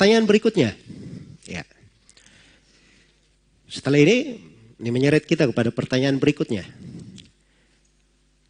pertanyaan berikutnya. Ya. Setelah ini menyeret kita kepada pertanyaan berikutnya.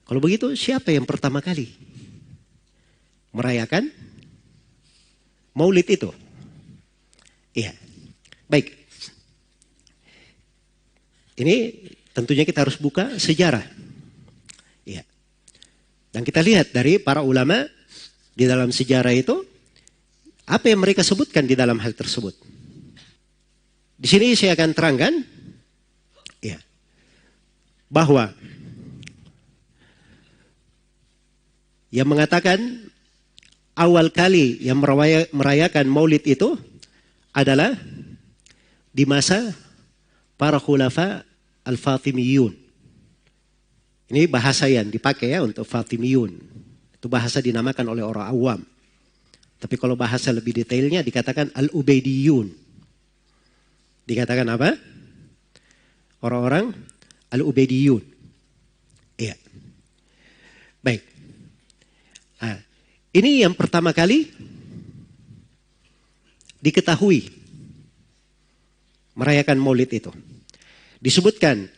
Kalau begitu, siapa yang pertama kali merayakan Maulid itu? Iya. Baik. Ini tentunya kita harus buka sejarah. Iya. Dan kita lihat dari para ulama di dalam sejarah itu, apa yang mereka sebutkan di dalam hal tersebut. Di sini saya akan terangkan ya, bahwa yang mengatakan awal kali yang merayakan Maulid itu adalah di masa para khulafa al-Fatimiyun. Ini bahasa yang dipakai ya untuk Fatimiyun. Itu bahasa dinamakan oleh orang awam. Tapi kalau bahasa lebih detailnya dikatakan al-Ubaidiyun. Dikatakan apa? Orang-orang al-Ubaidiyun. Iya. Baik. Nah, ini yang pertama kali diketahui merayakan Maulid itu. Disebutkan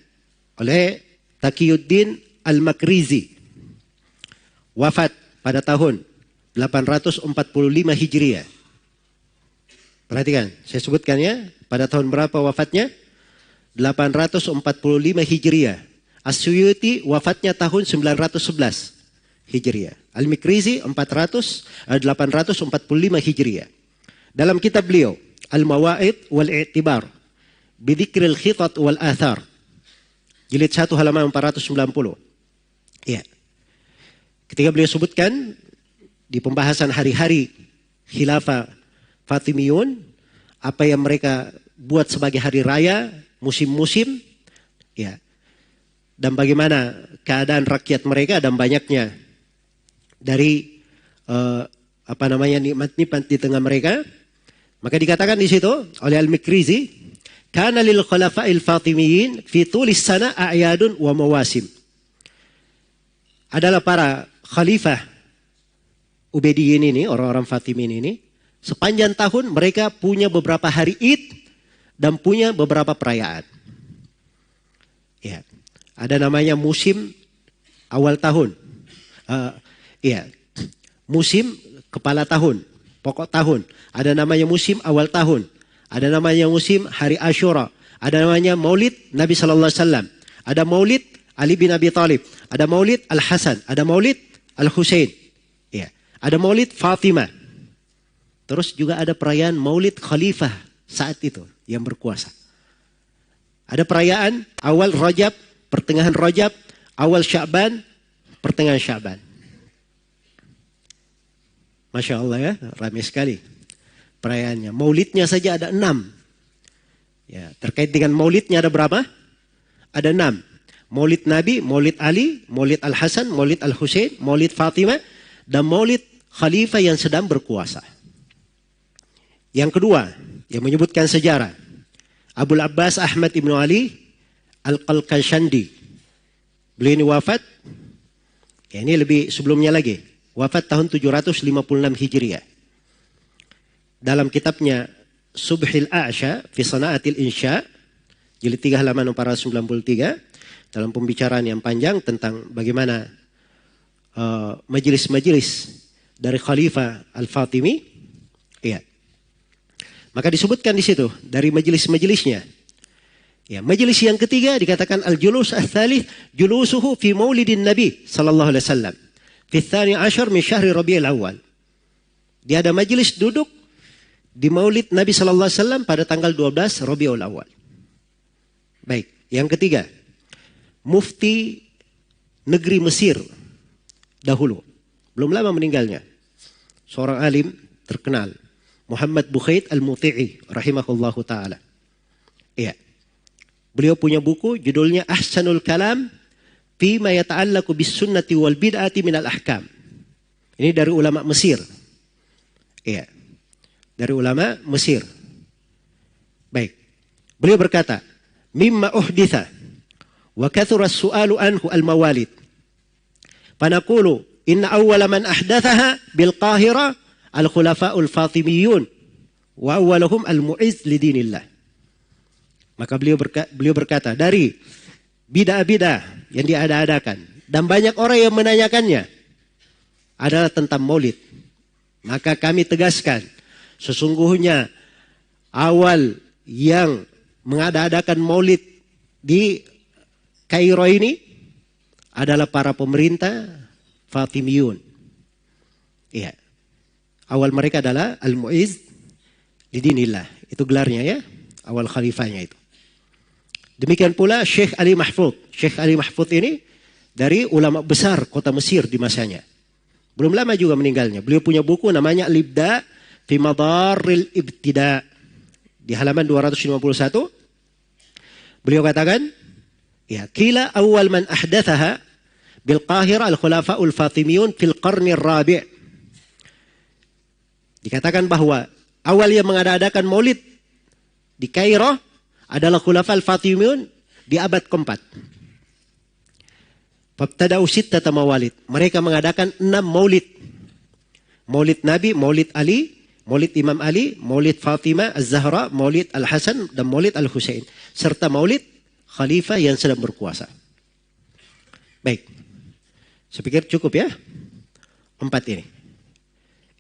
oleh Taqiyuddin Al-Makrizi. Wafat pada tahun 845 Hijriah. Perhatikan, saya sebutkan ya, pada tahun berapa wafatnya? 845 Hijriah. As-Suyuti wafatnya tahun 911 Hijriah. Al-Mikrizi 845 Hijriah. Dalam kitab beliau, Al-Mawa'id wal-I'tibar, Bidzikril Khitat wal-Athar. Jilid 1 halaman 490. Ya. Ketika beliau sebutkan di pembahasan hari-hari khilafah Fatimiyun, apa yang mereka buat sebagai hari raya, musim-musim, ya, dan bagaimana keadaan rakyat mereka dan banyaknya dari nikmat-nikmat di tengah mereka, maka dikatakan di situ oleh Al-Mikrizi, kana lil khulafa'il Fatimiyin fi tulis sana a'yadun wa mawasim. Adalah para khalifah Ubaidiyyin ini, orang-orang Fatimiyin ini, sepanjang tahun mereka punya beberapa hari Id dan punya beberapa perayaan. Ya, ada namanya musim awal tahun. Musim kepala tahun, pokok tahun. Ada namanya musim awal tahun. Ada namanya musim hari Asyura. Ada namanya Maulid Nabi sallallahu alaihi wasallam. Ada Maulid Ali bin Abi Thalib. Ada Maulid Al-Hasan. Ada Maulid Al-Husain. Ya. Ada Maulid Fatimah. Terus juga ada perayaan Maulid Khalifah saat itu yang berkuasa. Ada perayaan awal Rajab, pertengahan Rajab, awal Sya'ban, pertengahan Sya'ban. Masya Allah ya, ramai sekali perayaannya. Maulidnya saja ada 6. Ya, terkait dengan maulidnya ada berapa? Ada 6. Maulid Nabi, Maulid Ali, Maulid Al-Hasan, Maulid Al-Husain, Maulid Fatimah, dan Maulid Khalifah yang sedang berkuasa. Yang kedua, yang menyebutkan sejarah, Abul Abbas Ahmad Ibn Ali Al-Qalqashandi. Beliau ini wafat, ya ini lebih sebelumnya lagi, wafat tahun 756 Hijriah. Dalam kitabnya Subhil A'sha fi Sana'atil Insya, jilid 3 halaman 493, dalam pembicaraan yang panjang tentang bagaimana majelis-majelis dari Khalifah Al-Fatimi, ya. Maka disebutkan di situ dari majelis-majelisnya. Ya, majelis yang ketiga dikatakan al-julus ats-tsalits julusuhu fi Maulidin Nabi sallallahu alaihi wasallam fi tsani asyar min syahri Rabiul Awal. Dia ada majelis duduk di Maulid Nabi sallallahu alaihi wasallam pada tanggal 12 Rabiul Awal. Baik, yang ketiga, mufti negeri Mesir dahulu, belum lama meninggalnya, seorang alim terkenal, Muhammad Bukhaid Al-Muti'i rahimahullahu ta'ala. Iya. Beliau punya buku judulnya Ahsanul Kalam Fima Yata'allaku Bis Sunnati Wal Bid'ati Minal Ahkam. Ini dari ulama Mesir. Iya. Dari ulama Mesir. Baik. Beliau berkata, mimma uhditha wa kathura as-su'alu anhu al-mawalid. Fanaqulu inna awwala man ahdathaha bil Qahira al-khulafa'ul Fatimiyun Wa awwaluhum al-mu'izz lidinillah. Maka beliau berkata, dari bidah-bidah yang diada-adakan dan banyak orang yang menanyakannya adalah tentang maulid. Maka kami tegaskan, sesungguhnya awal yang mengada-adakan maulid di Kairo ini adalah para pemerintah Fatimiyun. Iya. Awal mereka adalah al-mu'izz lidinillah. Itu gelarnya ya, awal khalifahnya itu. Demikian pula Syekh Ali Mahfud. Syekh Ali Mahfud ini dari ulama besar kota Mesir di masanya. Belum lama juga meninggalnya. Beliau punya buku namanya Al-Ibda fi Madarril Ibtida. Di halaman 251. Beliau katakan, ya, qila awal man ahdathaha bil Qahira al-Khulafa'ul Fatimiyun fil qarni ar-rabi'. Dikatakan bahwa awal yang mengadakan maulid di Kairo adalah Khulafa al-Fatimiyun di abad keempat. Fabtada'u sittata mawalid. Mereka mengadakan 6 maulid. Maulid Nabi, maulid Ali, maulid Imam Ali, maulid Fatimah Az-Zahra, maulid Al-Hasan, dan maulid Al-Husain. Serta maulid khalifah yang sedang berkuasa. Baik. Saya pikir cukup ya. 4 ini.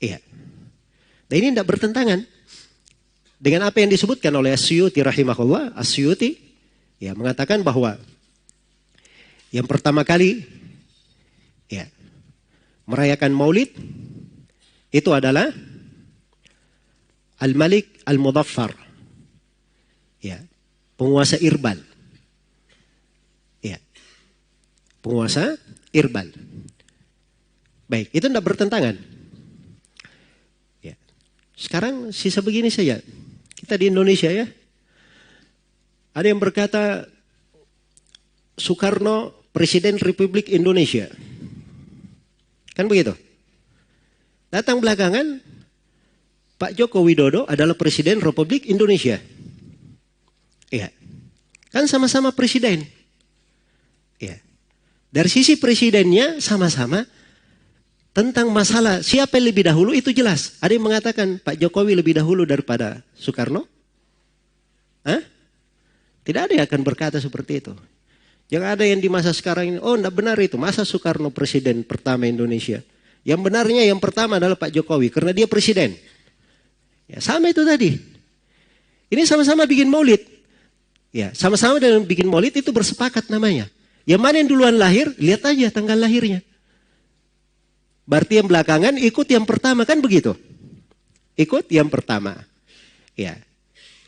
Iya. Dan ini tidak bertentangan dengan apa yang disebutkan oleh As-Suyuti rahimahullah. As-Suyuti ya mengatakan bahwa yang pertama kali ya merayakan maulid itu adalah Al-Malik Al-Mudaffar. Ya, penguasa Irbal. Ya. Penguasa Irbal. Baik, itu tidak bertentangan. Ya. Sekarang sisa begini saja. Kita di Indonesia ya. Ada yang berkata Soekarno Presiden Republik Indonesia. Kan begitu? Datang belakangan Pak Joko Widodo adalah Presiden Republik Indonesia. Iya. Kan sama-sama presiden. Iya. Dari sisi presidennya sama-sama tentang masalah siapa yang lebih dahulu itu jelas. Ada yang mengatakan Pak Jokowi lebih dahulu daripada Soekarno? Hah? Tidak ada yang akan berkata seperti itu. Jangan ada yang di masa sekarang ini, oh tidak benar itu. Masa Soekarno presiden pertama Indonesia? Yang benarnya yang pertama adalah Pak Jokowi karena dia presiden. Ya, sama itu tadi. Ini sama-sama bikin maulid. Ya, sama-sama dalam bikin maulid itu bersepakat namanya. Yang mana yang duluan lahir, lihat aja tanggal lahirnya. Berarti yang belakangan ikut yang pertama, kan begitu? Ikut yang pertama. Ya.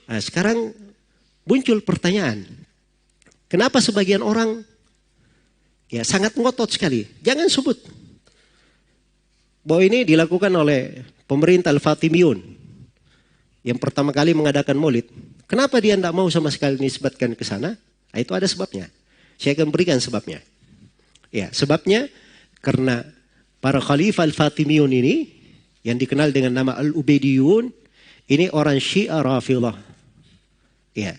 Nah, sekarang muncul pertanyaan. Kenapa sebagian orang ya sangat ngotot sekali? Jangan sebut bahwa ini dilakukan oleh pemerintah Al-Fatimiyun yang pertama kali mengadakan maulid. Kenapa dia tidak mau sama sekali disebutkan ke sana? Nah, itu ada sebabnya. Saya akan berikan sebabnya. Ya, sebabnya karena para khalifah Al-Fatimiyun ini yang dikenal dengan nama Al-Ubaidiyun ini orang Syiah Rafidhah. Ya.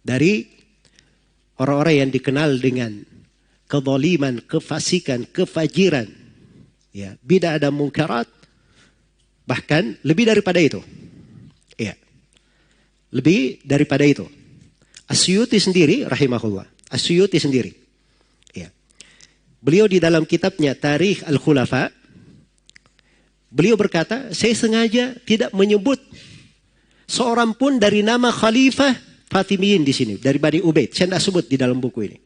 Dari orang-orang yang dikenal dengan kezaliman, kefasikan, kefajiran, ya, bidah dan munkarat, bahkan lebih daripada itu. Ya. Lebih daripada itu. As-Suyuti sendiri rahimahullah, As-Suyuti sendiri. Ya. Beliau di dalam kitabnya Tarikh Al-Khulafa, beliau berkata, saya sengaja tidak menyebut seorang pun dari nama Khalifah Fatimiyin di sini, dari Bani Ubaid. Saya tidak sebut di dalam buku ini.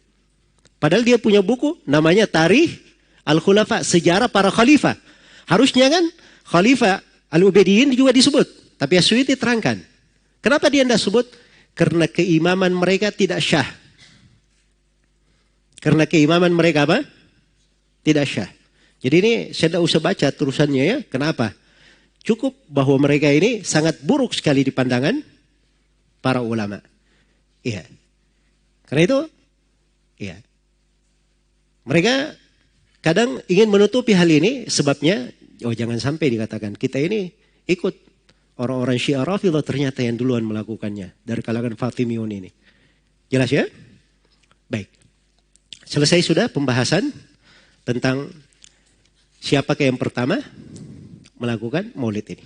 Padahal dia punya buku namanya Tarikh Al-Khulafa, sejarah para khalifah. Harusnya kan Khalifah Al-Ubaidiyin juga disebut. Tapi As-Suyuti terangkan. Kenapa dia tidak sebut? Karena keimaman mereka tidak syah. Karena keimaman mereka apa? Tidak syah. Jadi ini saya tidak usah baca terusannya ya. Kenapa? Cukup bahwa mereka ini sangat buruk sekali di pandangan para ulama. Iya. Karena itu, iya. Mereka kadang ingin menutupi hal ini sebabnya, oh jangan sampai dikatakan kita ini ikut orang-orang Syiah Rafidhah ternyata yang duluan melakukannya dari kalangan Fatimiyun ini. Jelas ya? Baik. Selesai sudah pembahasan tentang siapakah yang pertama melakukan maulid ini.